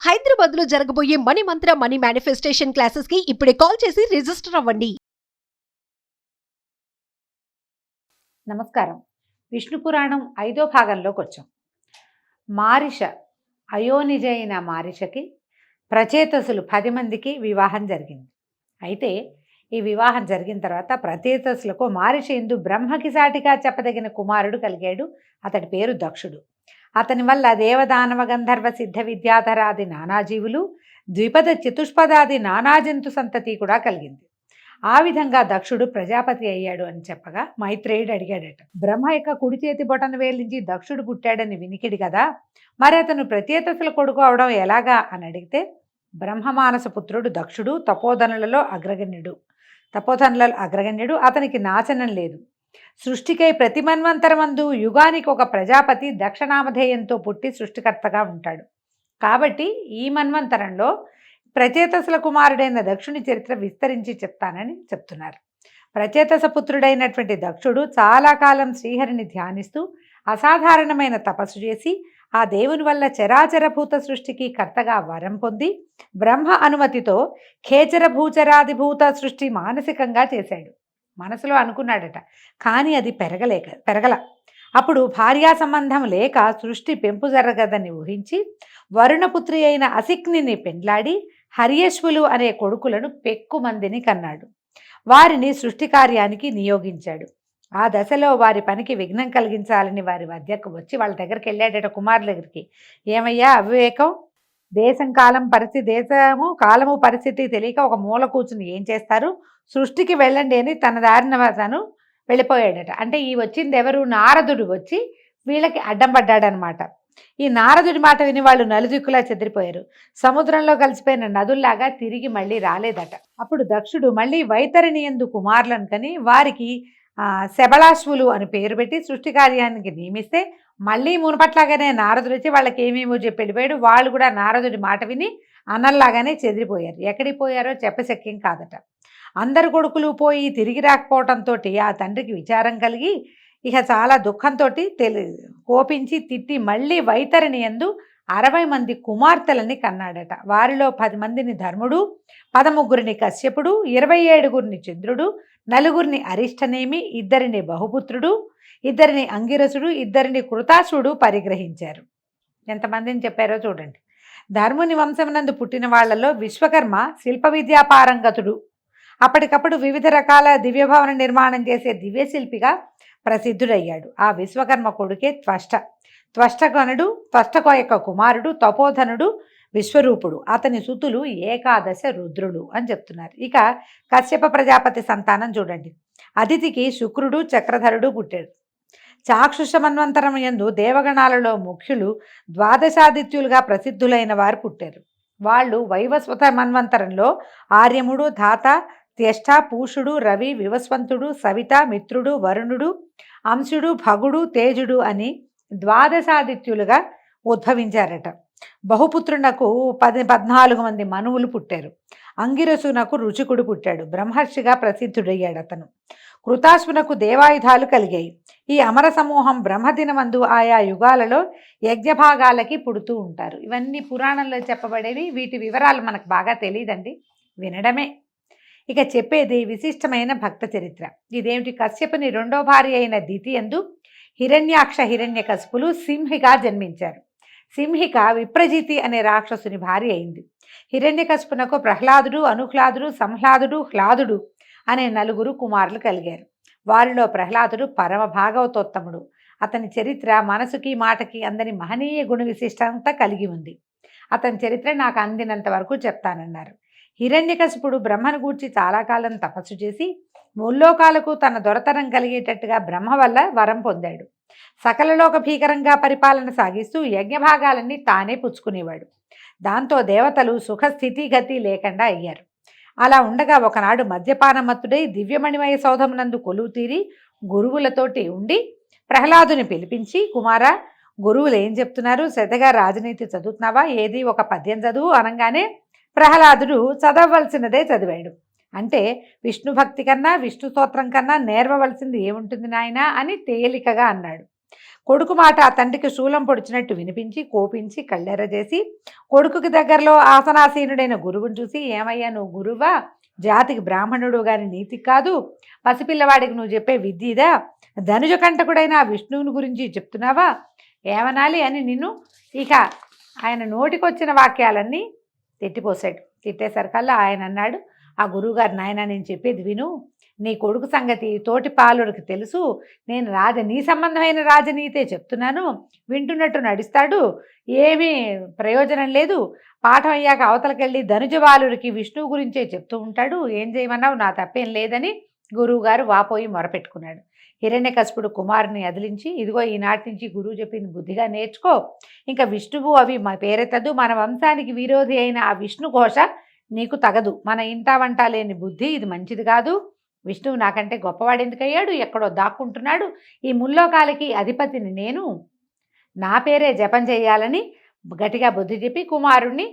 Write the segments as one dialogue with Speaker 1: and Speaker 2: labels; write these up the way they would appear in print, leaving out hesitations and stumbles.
Speaker 1: హైదరాబాద్ లో జరగబోయే మనీ మంత్ర money manifestation classes కి ఇప్పుడే కాల్ చేసి రిజిస్టర్ అవ్వండి.
Speaker 2: నమస్కారం. విష్ణు పురాణం 5వ భాగంలోకి వచ్చాం. మారిష అయోనిజైన మారిషకి ప్రచేతసులు 10 మందికి వివాహం జరిగింది. అయితే ఈ వివాహం జరిగిన తర్వాత ప్రచేతసులకు మారిష ఎందు బ్రహ్మకి సాటిగా చెప్పదగిన కుమారుడు కలిగాడు. అతడి పేరు దక్షుడు. అతని వల్ల దేవదానవ గంధర్వ సిద్ధ విద్యాధరాది నానాజీవులు, ద్విపద చతుష్పదాది నానాజంతు సంతతి కూడా కలిగింది. ఆ విధంగా దక్షుడు ప్రజాపతి అయ్యాడు అని చెప్పగా మైత్రేయుడు అడిగాడట, బ్రహ్మ యొక్క కుడి చేతి బొటన వేలించి దక్షుడు పుట్టాడని వినికిడి కదా, మరి అతను ప్రచేతసుల కొడుకు అవడం ఎలాగా అని అడిగితే, బ్రహ్మమానస పుత్రుడు దక్షుడు తపోధనులలో అగ్రగణ్యుడు. అతనికి నాశనం లేదు. సృష్టికై ప్రతి మన్వంతరమందు యుగానికి ఒక ప్రజాపతి దక్షనామధేయంతో పుట్టి సృష్టికర్తగా ఉంటాడు. కాబట్టి ఈ మన్వంతరంలో ప్రచేతసుల కుమారుడైన దక్షుని చరిత్ర విస్తరించి చెప్తానని చెప్తున్నారు. ప్రచేతస పుత్రుడైనటువంటి దక్షుడు చాలా కాలం శ్రీహరిని ధ్యానిస్తూ అసాధారణమైన తపస్సు చేసి ఆ దేవుని వల్ల చరాచరభూత సృష్టికి కర్తగా వరం పొంది బ్రహ్మ అనుమతితో ఖేచర భూచరాదిభూత సృష్టి మానసికంగా చేశాడు. మనసులో అనుకున్నాడట, కానీ అది పెరగల. అప్పుడు భార్యా సంబంధం లేక సృష్టి పెంపు జరగదని ఊహించి వరుణపుత్రి అయిన అసిక్నిని పెండ్లాడి హర్యశ్వులు అనే కొడుకులను పెక్కుమందిని కన్నాడు. వారిని సృష్టి కార్యానికి నియోగించాడు. ఆ దశలో వారి పనికి విఘ్నం కలిగించాలని వారి వద్దకు వచ్చి వాళ్ళ దగ్గరికి వెళ్ళాడట, కుమారుల దగ్గరికి. ఏమయ్యా అవివేకం, దేశము కాలము పరిస్థితి తెలియక ఒక మూల కూర్చుని ఏం చేస్తారు, సృష్టికి వెళ్ళండి అని తన దారిన తను వెళ్ళిపోయాడట. అంటే ఈ వచ్చింది ఎవరు, నారదుడు వచ్చి వీళ్ళకి అడ్డం పడ్డాడనమాట. ఈ నారదుడి మాట విని వాళ్ళు నలుదిక్కులా చెదిరిపోయారు. సముద్రంలో కలిసిపోయిన నదుల్లాగా తిరిగి మళ్ళీ రాలేదట. అప్పుడు దక్షుడు మళ్ళీ వైతరిణి యందు కుమారులను కని వారికి శబళాశ్వులు అని పేరు పెట్టి సృష్టి కార్యానికి నియమిస్తే మళ్ళీ మునుపట్లాగానే నారదుడు వచ్చి వాళ్ళకి ఏమేమో చెప్పి వెళ్ళిపోయాడు. వాళ్ళు కూడా నారదుడి మాట విని అన్నల్లాగానే చెదిరిపోయారు. ఎక్కడికి పోయారో చెప్పశక్యం కాదట. అందరు కొడుకులు పోయి తిరిగి రాకపోవడంతో ఆ తండ్రికి విచారం కలిగి ఇక చాలా దుఃఖంతో కోపించి తిట్టి మళ్ళీ వైతరిణి యందు 60 మంది కుమార్తెలని కన్నాడట. వారిలో 10 మందిని ధర్ముడు, 13 కశ్యపుడు, 27 చంద్రుడు, 4 అరిష్టనేమి, 2 బహుపుత్రుడు, 2 అంగిరసుడు, 2 కృతాసుడు పరిగ్రహించారు. ఎంతమందిని చెప్పారో చూడండి. ధర్ముని వంశమునందు పుట్టిన వాళ్లలో విశ్వకర్మ శిల్ప విద్యాపారంగతుడు. అప్పటికప్పుడు వివిధ రకాల దివ్యభవన నిర్మాణం చేసే దివ్యశిల్పిగా ప్రసిద్ధుడయ్యాడు. ఆ విశ్వకర్మ కొడుకే త్వష్టకు యొక్క కుమారుడు తపోధనుడు విశ్వరూపుడు. అతని సుతులు 11 రుద్రులు అని చెప్తున్నారు. ఇక కశ్యప ప్రజాపతి సంతానం చూడండి. అదితికి శుక్రుడు చక్రధరుడు పుట్టాడు. చాక్షుష మన్వంతరం యందు దేవగణాలలో ముఖ్యులు 12 ప్రసిద్ధులైన వారు పుట్టారు. వాళ్ళు వైవస్వత మన్వంతరంలో ఆర్యముడు, ధాత, త్యష్ట, పూషుడు, రవి, వివస్వంతుడు, సవిత, మిత్రుడు, వరుణుడు, అంశుడు, భగుడు, తేజుడు అని 12 ఉద్భవించారట. బహుపుత్రునకు 14 మంది మనువులు పుట్టారు. అంగిరసునకు రుచికుడు పుట్టాడు. బ్రహ్మర్షిగా ప్రసిద్ధుడయ్యాడు అతను. కృతాశ్వునకు దేవాయుధాలు కలిగాయి. ఈ అమర సమూహం బ్రహ్మదినమందు ఆయా యుగాలలో యజ్ఞభాగాలకి పుడుతూ ఉంటారు. ఇవన్నీ పురాణంలో చెప్పబడేవి. వీటి వివరాలు మనకు బాగా తెలియదండి, వినడమే. ఇక చెప్పేది విశిష్టమైన భక్త చరిత్ర. ఇదేమిటి, కశ్యపుని 2వ భార్య అయిన దితి యందు హిరణ్యాక్ష హిరణ్యకశిపులు సింహిగా జన్మించారు. సింహిక విప్రజితి అనే రాక్షసుని భార్య అయింది. హిరణ్యకశిపునకు ప్రహ్లాదుడు, అనుహ్లాదుడు, సంహ్లాదుడు, హ్లాదుడు అనే 4 కుమారులు కలిగారు. వారిలో ప్రహ్లాదుడు పరమ భాగవతోత్తముడు. అతని చరిత్ర మనసుకి మాటకి అందని మహనీయ గుణ విశిష్టంతా కలిగి ఉంది. అతని చరిత్ర నాకు అందినంత వరకు చెప్తానన్నారు. హిరణ్యకశిపుడు బ్రహ్మను గూర్చి చాలా కాలం తపస్సు చేసి ముల్లోకాలకు తన దొరతనం కలిగేటట్టుగా బ్రహ్మ వల్ల వరం పొందాడు. సకలలోక భీకరంగా పరిపాలన సాగిస్తూ యజ్ఞభాగాలన్నీ తానే పుచ్చుకునేవాడు. దాంతో దేవతలు సుఖస్థితి గతి లేకుండా అయ్యారు. అలా ఉండగా ఒకనాడు మద్యపానమత్తుడై దివ్యమణిమయ సౌధమునందు కొలువు తీరి గురువులతోటి ఉండి ప్రహ్లాదుని పిలిపించి, కుమారా, గురువులు ఏం చెప్తున్నారు, శ్రద్ధగా రాజనీతి చదువుతున్నావా, ఏది ఒక పద్యం చదువు అనగానే ప్రహ్లాదుడు చదవవలసినదే చదివాడు. అంటే విష్ణు భక్తి కన్నా విష్ణు స్తోత్రం కన్నా నేర్వవలసింది ఏముంటుంది నాయనా అని తేలికగా అన్నాడు. కొడుకు మాట ఆ తండ్రికి శూలం పొడిచినట్టు వినిపించి కోపించి కళ్ళెర్రజేసి కొడుకుకి దగ్గరలో ఆసనాసీనుడైన గురువుని చూసి, ఏమయ్యా నువ్వు గురువా? జాతికి బ్రాహ్మణుడు గారి నీతి కాదు, పసిపిల్లవాడికి నువ్వు చెప్పే విద్య ఇదా? ధనుజ కంటకుడైన ఆ విష్ణువుని గురించి చెప్తున్నావా? ఏమనాలి అని నిన్ను ఇక ఆయన నోటికొచ్చిన వాక్యాలన్నీ తిట్టిపోసాడు. తిట్టేసరికల్లా ఆయన అన్నాడు, ఆ గురువుగారు, నాయన నేను చెప్పేది విను, నీ కొడుకు సంగతి తోటి పాలుడికి తెలుసు, నేను నీ సంబంధమైన రాజనీతే చెప్తున్నాను, వింటున్నట్టు నడుస్తాడు, ఏమీ ప్రయోజనం లేదు, పాఠం అయ్యాక అవతలకెళ్ళి ధనుజబాలుడికి విష్ణువు గురించే చెప్తూ ఉంటాడు, ఏం చేయమన్నావు, నా తప్పేం లేదని గురువుగారు వాపోయి మొరపెట్టుకున్నాడు. హిరణ్యకశిపుడు కుమారుని అదిలించి, ఇదిగో ఈనాటి నుంచి గురువు చెప్పింది బుద్ధిగా నేర్చుకో, ఇంకా విష్ణువు అవి మా పేరెత్తదు, మన వంశానికి విరోధి అయిన ఆ విష్ణు ఘోష నీకు తగదు, మన ఇంటా వంట లేని బుద్ధి ఇది మంచిది కాదు, విష్ణువు నాకంటే గొప్పవాడు ఎందుకయ్యాడు, ఎక్కడో దాక్కుంటున్నాడు, ఈ ముల్లోకాలకి అధిపతిని నేను, నా పేరే జపం చేయాలని గట్టిగా బుద్ధి చెప్పి కుమారుణ్ణి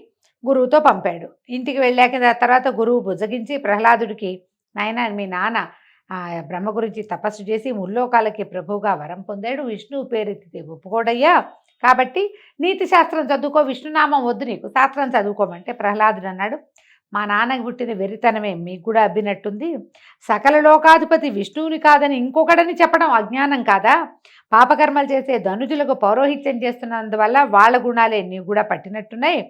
Speaker 2: గురువుతో పంపాడు. ఇంటికి వెళ్ళాక తర్వాత గురువు బుజ్జగించి ప్రహ్లాదుడికి, నాయన మీ నాన్న బ్రహ్మ గురించి తపస్సు చేసి ముల్లోకాలకి ప్రభువుగా వరం పొందాడు, విష్ణువు పేరెత్తితే ఒప్పుకోడయ్యా, కాబట్టి నీతి శాస్త్రం చదువుకో, విష్ణునామం వద్దు నీకు, శాస్త్రం చదువుకోమంటే ప్రహ్లాదుడు అన్నాడు, మా నాన్నకి పుట్టిన వెరితనమే మీకు కూడా అబ్బినట్టుంది, సకల లోకాధిపతి విష్ణువుని కాదని ఇంకొకడని చెప్పడం అజ్ఞానం కాదా? పాపకర్మలు చేసే ధనుజులకు పౌరోహిత్యం చేస్తున్నందువల్ల వాళ్ళ గుణాలే నీకు కూడా పట్టినట్టున్నాయి,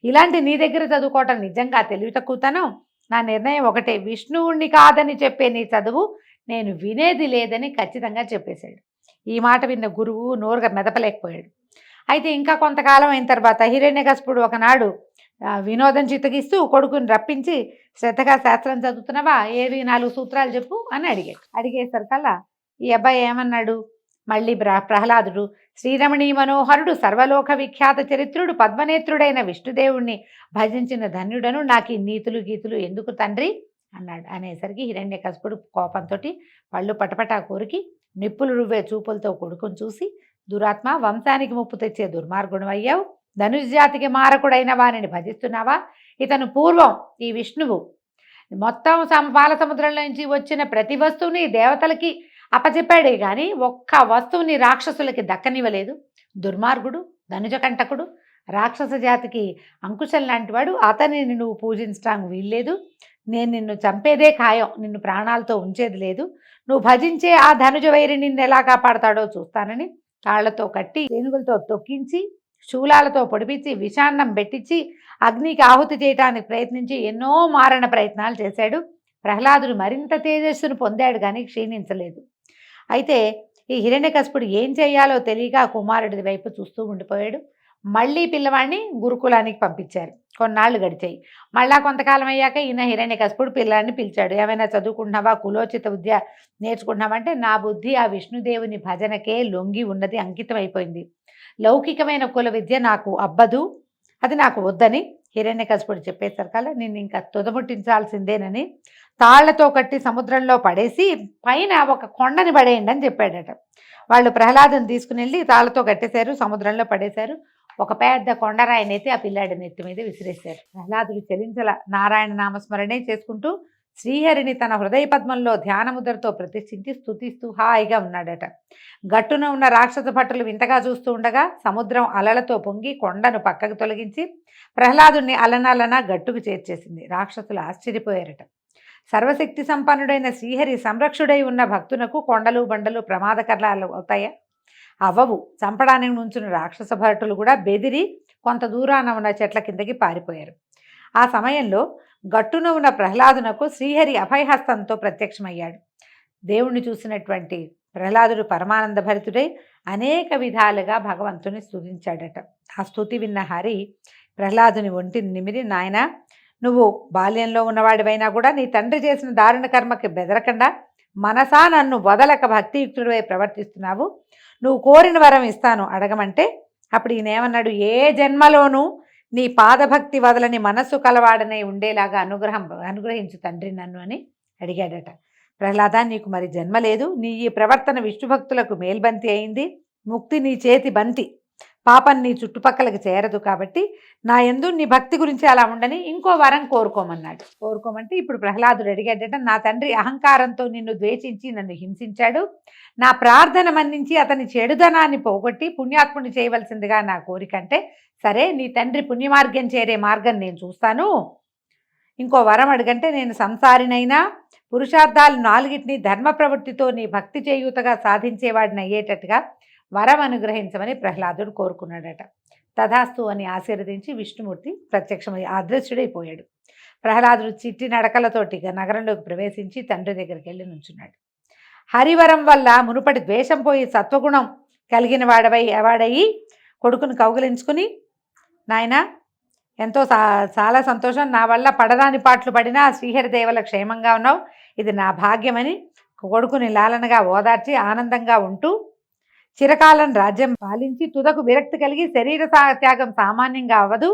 Speaker 2: ఇలాంటి నీ దగ్గర చదువుకోవటం నిజంగా తెలివి తక్కువతనం, నా నిర్ణయం ఒకటే, విష్ణువుణ్ణి కాదని చెప్పే నీ చదువు నేను వినేది లేదని ఖచ్చితంగా చెప్పేశాడు. ఈ మాట విన్న గురువు నోరుగా మెదపలేకపోయాడు. అయితే ఇంకా కొంతకాలం అయిన తర్వాత హిరణ్యకశిపుడు ఒకనాడు వినోదం చిత్తగిస్తూ కొడుకుని రప్పించి, శ్రద్ధగా శాస్త్రం చదువుతున్నావా, ఏవి 4 సూత్రాలు చెప్పు అని అడిగాడు. అడిగేసరికల్లా ఈ అబ్బాయి ఏమన్నాడు, మళ్ళీ ప్రహ్లాదుడు, శ్రీరమణీ మనోహరుడు సర్వలోక విఖ్యాత చరిత్రుడు పద్మనేత్రుడైన విష్ణుదేవుణ్ణి భజించిన ధన్యుడను, నాకు ఈ నీతులు గీతులు ఎందుకు తండ్రి అన్నాడు. అనేసరికి హిరణ్యకశిపుడు కోపంతో పళ్ళు పటపటా కోరికి నిప్పులు రువ్వే చూపులతో కొడుకుని చూసి, దురాత్మ, వంశానికి ముప్పు తెచ్చే దుర్మార్గుడు అయ్యావు, ధనుజాతికి మారకుడైన వారిని భజిస్తున్నావా? ఇతను పూర్వం ఈ విష్ణువు మొత్తం పాల సముద్రంలో నుంచి వచ్చిన ప్రతి వస్తువుని దేవతలకి అప్పచెప్పాడే కానీ ఒక్క వస్తువుని రాక్షసులకి దక్కనివ్వలేదు. దుర్మార్గుడు, ధనుజకంటకుడు, రాక్షస జాతికి అంకుశం లాంటివాడు, అతనిని నువ్వు పూజించడానికి వీల్లేదు, నేను నిన్ను చంపేదే ఖాయం, నిన్ను ప్రాణాలతో ఉంచేది లేదు, నువ్వు భజించే ఆ ధనుజ వైరి నిన్ను ఎలా కాపాడతాడో చూస్తానని తాళ్లతో కట్టి ఏనుగులతో తొక్కించి శూలాలతో పొడిపించి విషాన్నం పెట్టించి అగ్నికి ఆహుతి చేయడానికి ప్రయత్నించి ఎన్నో మారణ ప్రయత్నాలు చేశాడు. ప్రహ్లాదుడు మరింత తేజస్సును పొందాడు కానీ క్షీణించలేదు. అయితే ఈ హిరణ్యకశిపుడు ఏం చేయాలో తెలియక కుమారుడి వైపు చూస్తూ ఉండిపోయాడు. మళ్ళీ పిల్లవాడిని గురుకులానికి పంపించారు. కొన్నాళ్ళు గడిచాయి. మళ్ళా కొంతకాలం అయ్యాక ఈయన హిరణ్యకశిపుడు పిల్లాడిని పిలిచాడు. ఏమైనా చదువుకుంటున్నావా, కులోచిత విద్య నేర్చుకుంటున్నావంటే, నా బుద్ధి ఆ విష్ణుదేవుని భజనకే లొంగి ఉన్నది, అంకితం అయిపోయింది, లౌకికమైన కుల విద్య నాకు అబ్బదు, అది నాకు వద్దని హిరణ్యకశిపుడు చెప్పేసరికల్లా నిన్ను ఇంకా తుదముట్టించాల్సిందేనని తాళ్లతో కట్టి సముద్రంలో పడేసి పైన ఒక కొండని పడేయండి అని చెప్పాడట. వాళ్ళు ప్రహ్లాదుని తీసుకుని వెళ్ళి తాళ్లతో కట్టేశారు, సముద్రంలో పడేశారు. ఒక పెద్ద కొండరాయినైతే ఆ పిల్లాడి నెత్తి మీద విసిరేశారు. ప్రహ్లాదుడు చలించల, నారాయణ నామస్మరణే చేసుకుంటూ శ్రీహరిని తన హృదయ పద్మంలో ధ్యానముద్రతో ప్రతిష్ఠించి స్తుతిస్తూ హాయిగా ఉన్నాడట. గట్టున ఉన్న రాక్షస భటులు వింతగా చూస్తూ ఉండగా సముద్రం అలలతో పొంగి కొండను పక్కకు తొలగించి ప్రహ్లాదుని అలనలన గట్టుకు చేర్చేసింది. రాక్షసులు ఆశ్చర్యపోయారట. సర్వశక్తి సంపన్నుడైన శ్రీహరి సంరక్షుడై ఉన్న భక్తునకు కొండలు బండలు ప్రమాదకరాలు అవుతాయా? అవ్వవు. చంపడానికి నుంచిన రాక్షస భటులు కూడా బెదిరి కొంత దూరాన ఉన్న చెట్ల కిందకి పారిపోయారు. ఆ సమయంలో గట్టున ఉన్న ప్రహ్లాదునకు శ్రీహరి అభయహస్తంతో ప్రత్యక్షమయ్యాడు. దేవుణ్ణి చూసినటువంటి ప్రహ్లాదుడు పరమానంద భరితుడై అనేక విధాలుగా భగవంతుని స్తుతించాడట. ఆ స్తుతి విన్న హరి ప్రహ్లాదుని ఒంటిని నిమిరి, నాయన, నువ్వు బాల్యంలో ఉన్నవాడివైనా కూడా నీ తండ్రి చేసిన దారుణ కర్మకి బెదరకుండా మనసా నన్ను వదలక భక్తియుక్తుడివై ప్రవర్తిస్తున్నావు, నువ్వు కోరిన వరం ఇస్తాను అడగమంటే, అప్పుడు ఈయనేమన్నాడు, ఏ జన్మలోనూ నీ పాదభక్తి వదలని మనస్సు కలవాడనే ఉండేలాగా అనుగ్రహించు తండ్రి నన్ను అని అడిగాడట. ప్రహ్లాద, నీకు మరి జన్మ లేదు, నీ ఈ ప్రవర్తన విష్ణు భక్తులకు మేల్బంతి అయింది, ముక్తి నీ చేతి బంతి, పాపం నీ చుట్టుపక్కలకి చేరదు. కాబట్టి నా యందు నీ భక్తి గురించి అలా ఉండని ఇంకో వరం కోరుకోమన్నాడు. కోరుకోమంటే ఇప్పుడు ప్రహ్లాదుడు అడిగాడట, నా తండ్రి అహంకారంతో నిన్ను ద్వేషించి నన్ను హింసించాడు. నా ప్రార్థన మన్నించి అతని చెడుదనాన్ని పోగొట్టి పుణ్యాత్ముని చేయవలసిందిగా నా కోరిక. అంటే సరే, నీ తండ్రి పుణ్యమార్గం చేరే మార్గం నేను చూస్తాను. ఇంకో వరం అడుగంటే నేను సంసారినైనా పురుషార్థాలు 4టిని ధర్మ ప్రవృత్తితో నీ భక్తి చేయూతగా సాధించేవాడిని అయ్యేటట్టుగా వరం అనుగ్రహించమని ప్రహ్లాదుడు కోరుకున్నాడట. తథాస్తు అని ఆశీర్వదించి విష్ణుమూర్తి ప్రత్యక్షమై అదృశ్యుడైపోయాడు. ప్రహ్లాదుడు చిట్టి నడకలతోటి నగరంలోకి ప్రవేశించి తండ్రి దగ్గరికి వెళ్ళి నుంచున్నాడు. హరివరం వల్ల మునుపటి ద్వేషం పోయి సత్వగుణం కలిగిన వాడయి కొడుకును కౌగిలించుకుని, నాయన ఎంతో చాలా సంతోషం, నా వల్ల పడరాని పాటలు పడినా శ్రీహరిదేవల క్షేమంగా ఉన్నావు, ఇది నా భాగ్యమని కొడుకుని లాలనగా ఓదార్చి ఆనందంగా ఉంటూ చిరకాలం రాజ్యం పాలించి తుదకు విరక్తి కలిగి శరీర త్యాగం సామాన్యంగా అవ్వదు,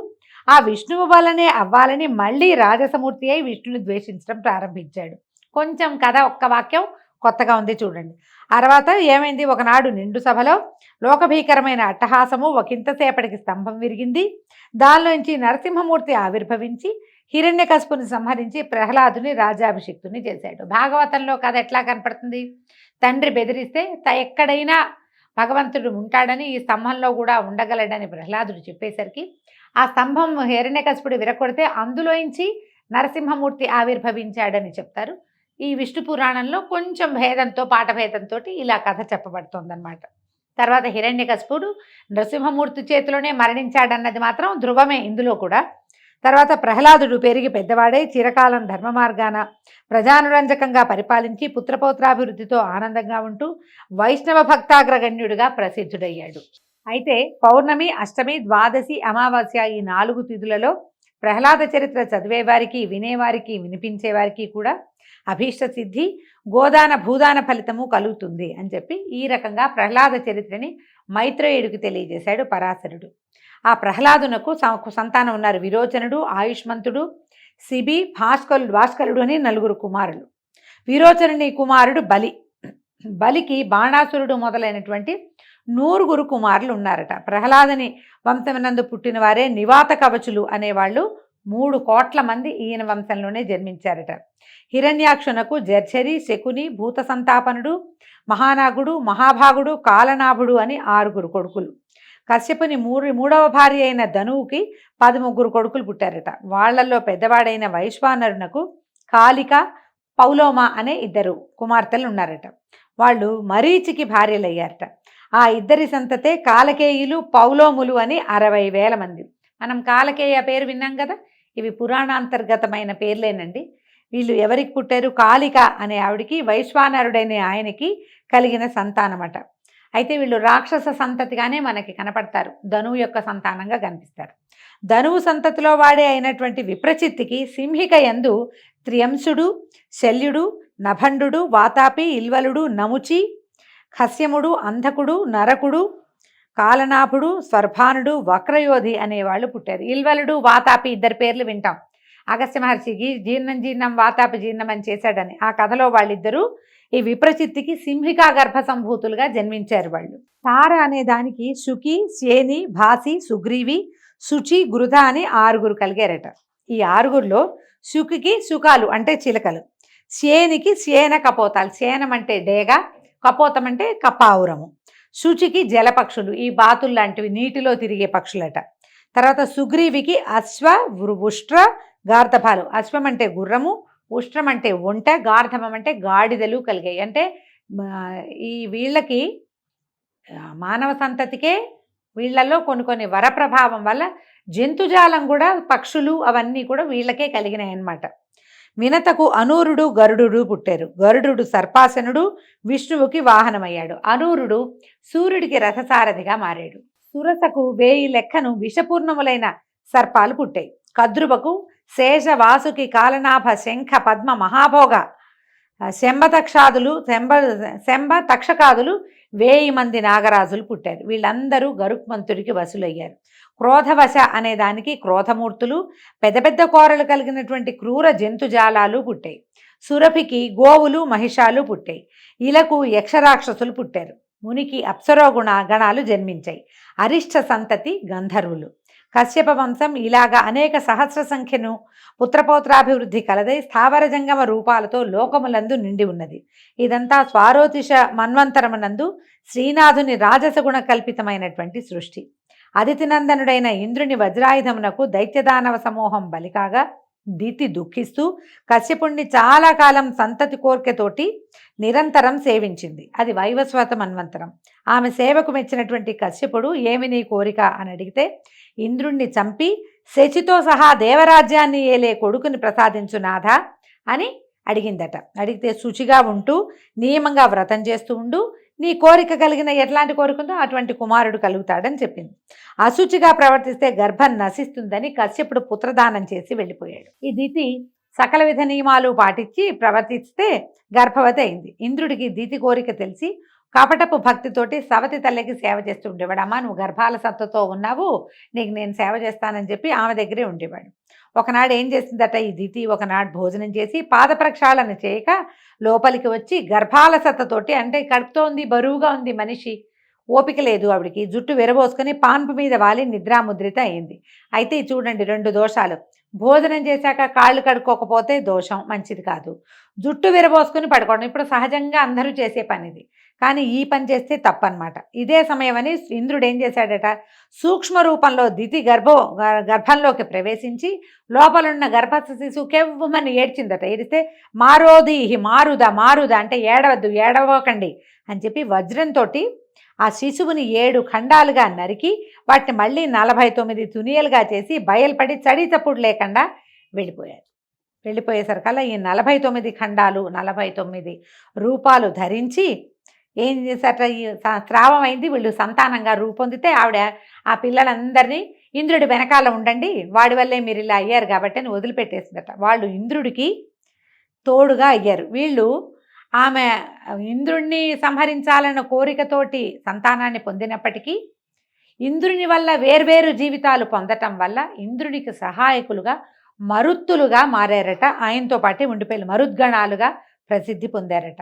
Speaker 2: ఆ విష్ణువు వల్లనే అవ్వాలని మళ్ళీ రాజసమూర్తి అయి విష్ణుని ద్వేషించడం ప్రారంభించాడు. కొంచెం కథ ఒక్క వాక్యం కొత్తగా ఉంది చూడండి. తర్వాత ఏమైంది, ఒకనాడు నిండు సభలో లోకభీకరమైన అట్టహాసము ఒకంతసేపటికి స్తంభం విరిగింది. దానిలోంచి నరసింహమూర్తి ఆవిర్భవించి హిరణ్యకశిపుని సంహరించి ప్రహ్లాదుని రాజాభిషిక్తుని చేశాడు. భాగవతంలో కథ ఎట్లా కనపడుతుంది, తండ్రి బెదిరిస్తే ఎక్కడైనా భగవంతుడు ఉంటాడని ఈ స్తంభంలో కూడా ఉండగలడని ప్రహ్లాదుడు చెప్పేసరికి ఆ స్తంభం హిరణ్యకశిపుడు విరగొడితే అందులోంచి నరసింహమూర్తి ఆవిర్భవించాడని చెప్తారు. ఈ విష్ణు పురాణంలో కొంచెం భేదంతో పాఠభేదంతో ఇలా కథ చెప్పబడుతోందన్నమాట. తర్వాత హిరణ్యకశిపుడు నరసింహమూర్తి చేతిలోనే మరణించాడన్నది మాత్రం ధృవమే ఇందులో కూడా. తర్వాత ప్రహ్లాదుడు పెరిగి పెద్దవాడై చిరకాలం ధర్మ మార్గాన ప్రజానురంజకంగా పరిపాలించి పుత్రపౌత్రాభివృద్ధితో ఆనందంగా ఉంటూ వైష్ణవ భక్తాగ్రగణ్యుడిగా ప్రసిద్ధుడయ్యాడు. అయితే పౌర్ణమి, అష్టమి, ద్వాదశి, అమావాస్య ఈ 4 తిథులలో ప్రహ్లాద చరిత్ర చదివేవారికి, వినేవారికి, వినిపించేవారికి కూడా అభీష్ట సిద్ధి, గోదాన భూదాన ఫలితము కలుగుతుంది అని చెప్పి ఈ రకంగా ప్రహ్లాద చరిత్రని మైత్రేయుడికి తెలియజేశాడు పరాశరుడు. ఆ ప్రహ్లాదునకు సంతానం ఉన్నారు. విరోచనుడు, ఆయుష్మంతుడు, శిబి, భాస్కరుడు అని 4 కుమారులు. విరోచనుని కుమారుడు బలి. బలికి బాణాసురుడు మొదలైనటువంటి 100 కుమారులు ఉన్నారట. ప్రహ్లాదని వంశమునందు పుట్టిన వారే నివాత కవచులు అనేవాళ్ళు 3 కోట్ల మంది ఈయన వంశంలోనే జన్మించారట. హిరణ్యాక్షునకు జర్ఝరి, శకుని, భూత సంతాపనుడు, మహానాగుడు, మహాభాగుడు, కాలనాభుడు అని 6 కొడుకులు. కశ్యపుని 3వ భార్య అయిన ధనువుకి 13 కొడుకులు పుట్టారట. వాళ్లలో పెద్దవాడైన వైశ్వానరునకు కాళిక, పౌలోమ అనే 2 కుమార్తెలు ఉన్నారట. వాళ్ళు మరీచికి భార్యలయ్యారట. ఆ 2 సంతతే కాలకేయులు, పౌలోములు అని 60,000 మంది. మనం కాలకేయ పేరు విన్నాం కదా, ఇవి పురాణాంతర్గతమైన పేర్లేనండి. వీళ్ళు ఎవరికి పుట్టారు, కాళిక అనే ఆవిడికి వైశ్వానరుడైన ఆయనకి కలిగిన సంతానమట. అయితే వీళ్ళు రాక్షస సంతతిగానే మనకి కనపడతారు, ధనువు యొక్క సంతానంగా కనిపిస్తారు. ధనువు సంతతిలో వాడే అయినటువంటి విప్రచిత్తికి సింహిక యందు త్రియంశుడు, శల్యుడు, నభండు, వాతాపి, ఇల్వలుడు, నముచి, ఖస్యముడు, అంధకుడు, నరకుడు, కాలనాభుడు, స్వర్భానుడు, వక్రయోధి అనేవాళ్ళు పుట్టారు. ఇల్వలుడు, వాతాపి 2 పేర్లు వింటాం. అగస్త్య మహర్షికి జీర్ణం వాతాపి జీర్ణం అని చేశాడని ఆ కథలో వాళ్ళిద్దరూ ఈ విప్రచిత్తికి సింహికా గర్భ సంభూతులుగా జన్మించారు. వాళ్ళు తార అనే దానికి శుకి, శేని, భాసి, సుగ్రీవి, శుచి, గృధ అని 6 కలిగారట. ఈ 6లో శుకికి శుకాలు అంటే చిలకలు, శేనికి శేన కపోతాలు, శేనం అంటే డేగ, కపోతం అంటే కపావురము, శుచికి జలపక్షులు, ఈ బాతులు లాంటివి నీటిలో తిరిగే పక్షులట. తర్వాత సుగ్రీవికి అశ్వ, ఉష్ట్ర, గార్ధపాలు. అశ్వం అంటే గుర్రము, ఉష్ట్రం అంటే ఒంట, గార్ధమం అంటే గాడిదలు కలిగాయి. అంటే ఈ వీళ్ళకి మానవ సంతతికే వీళ్ళల్లో కొన్ని వరప్రభావం వల్ల జంతుజాలం కూడా, పక్షులు అవన్నీ కూడా వీళ్ళకే కలిగినాయి అన్నమాట. వినతకు అనూరుడు, గరుడు పుట్టారు. గరుడు సర్పాసనుడు, విష్ణువుకి వాహనమయ్యాడు. అనూరుడు సూర్యుడికి రథసారథిగా మారాడు. సురసకు 1000 లెక్కను విషపూర్ణములైన సర్పాలు పుట్టాయి. కద్రువకు శేష, వాసుకి, కాలనాభ, శంఖ, పద్మ, మహాభోగ, శంభ తక్షకాదులు 1000 మంది నాగరాజులు పుట్టారు. వీళ్ళందరూ గరుక్మంతుడికి వసులయ్యారు. క్రోధవశ అనే దానికి క్రోధమూర్తులు, పెద్ద పెద్ద కోరలు కలిగినటువంటి క్రూర జంతుజాలాలు పుట్టాయి. సురభికి గోవులు, మహిషాలు పుట్టాయి. ఇలకు యక్షరాక్షసులు పుట్టారు. మునికి అప్సరోగుణ గణాలు జన్మించాయి. అరిష్ట సంతతి గంధర్వులు. కశ్యప వంశం ఇలాగా అనేక సహస్ర సంఖ్యను పుత్రపౌత్రాభివృద్ధి కలదై స్థావర జంగమ రూపాలతో లోకములందు నిండి ఉన్నది. ఇదంతా స్వారోతిష మన్వంతరమునందు శ్రీనాథుని రాజసగుణ కల్పితమైనటువంటి సృష్టి. అదితినందనుడైన ఇంద్రుని వజ్రాయుధమునకు దైత్యదానవ సమూహం బలికాగా దితి దుఃఖిస్తూ కశ్యపుణ్ణి చాలా కాలం సంతతి కోర్కెతోటి నిరంతరం సేవించింది. అది వైవస్వత మన్వంతరం. ఆమె సేవకు మెచ్చినటువంటి కశ్యపుడు ఏమి నీ కోరిక అని అడిగితే ఇంద్రుణ్ణి చంపి శచితో సహా దేవరాజ్యాన్ని ఏలే కొడుకుని ప్రసాదించు నాథ అని అడిగిందట. అడిగితే శుచిగా ఉంటూ నియమంగా వ్రతం చేస్తూ ఉండు, నీ కోరిక కలిగిన ఎట్లాంటి కోరిక ఉందో అటువంటి కుమారుడు కలుగుతాడని చెప్పింది. అశుచిగా ప్రవర్తిస్తే గర్భం నశిస్తుందని కశ్యపుడు పుత్రదానం చేసి వెళ్ళిపోయాడు. ఈ దితి సకల విధ నియమాలు పాటించి ప్రవర్తిస్తే గర్భవతి అయింది. ఇంద్రుడికి దితి కోరిక తెలిసి కపటపు భక్తితోటి సవతి తల్లికి సేవ చేస్తూ ఉండేవాడు. అమ్మ నువ్వు గర్భాల సత్తతో ఉన్నావు, నీకు నేను సేవ చేస్తానని చెప్పి ఆమె దగ్గరే ఉండేవాడు. ఒకనాడు ఏం చేసిందట ఈ దితి, ఒకనాడు భోజనం చేసి పాద ప్రక్షాళన చేయక లోపలికి వచ్చి గర్భాలసతతోటి, అంటే కడుపుతో ఉంది, బరువుగా ఉంది మనిషి, ఓపిక లేదు ఆవిడికి, జుట్టు విరబోసుకొని పాన్పు మీద వాలి నిద్రాముద్రిత అయింది. అయితే చూడండి 2 దోషాలు. భోజనం చేశాక కాళ్ళు కడుక్కోకపోతే దోషం, మంచిది కాదు. జుట్టు విరబోసుకొని పడుకోవడం ఇప్పుడు సహజంగా అందరూ చేసే పనిది, కానీ ఈ పని చేస్తే తప్పనమాట. ఇదే సమయమని ఇంద్రుడు ఏం చేశాడట, సూక్ష్మ రూపంలో దితి గర్భంలోకి ప్రవేశించి లోపలున్న గర్భస్థ శిశువు కెవ్వమని ఏడ్చిందట. ఏడిస్తే మారోదీహి మారుద అంటే ఏడవద్దు, ఏడవకండి అని చెప్పి వజ్రంతో ఆ శిశువుని 7 ఖండాలుగా నరికి వాటిని మళ్ళీ 49 తునియలుగా చేసి బయలుపడి చడి చప్పుడు లేకుండా వెళ్ళిపోయారు. వెళ్ళిపోయేసరికల్లా ఈ 49 ఖండాలు 49 రూపాలు ధరించి ఏం చేశారట, ఈ స్రావం అయింది, వీళ్ళు సంతానంగా రూపొందితే ఆవిడ ఆ పిల్లలందరినీ ఇంద్రుడి వెనకాల ఉండండి, వాడి వల్లే మీరు ఇలా అయ్యారు కాబట్టి అని వదిలిపెట్టేసిందట. వాళ్ళు ఇంద్రుడికి తోడుగా అయ్యారు. వీళ్ళు ఆమె ఇంద్రుణ్ణి సంహరించాలన్న కోరికతోటి సంతానాన్ని పొందినప్పటికీ ఇంద్రుని వల్ల వేర్వేరు జీవితాలు పొందటం వల్ల ఇంద్రునికి సహాయకులుగా మరుత్తులుగా మారారట. ఆయనతో పాటే ఉండిపోయి మరుద్గణాలుగా ప్రసిద్ధి పొందారట.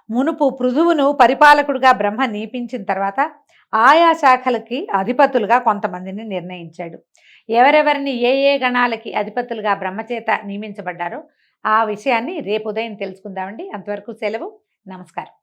Speaker 2: మునుపు పృథువును పరిపాలకుడుగా బ్రహ్మ నియమించిన తర్వాత ఆయా శాఖలకి అధిపతులుగా కొంతమందిని నిర్ణయించాడు. ఎవరెవరిని ఏ ఏ గణాలకి అధిపతులుగా బ్రహ్మచేత నియమించబడ్డారో ఆ విషయాన్ని రేపు ఉదయం తెలుసుకుందామండి. అంతవరకు సెలవు, నమస్కారం.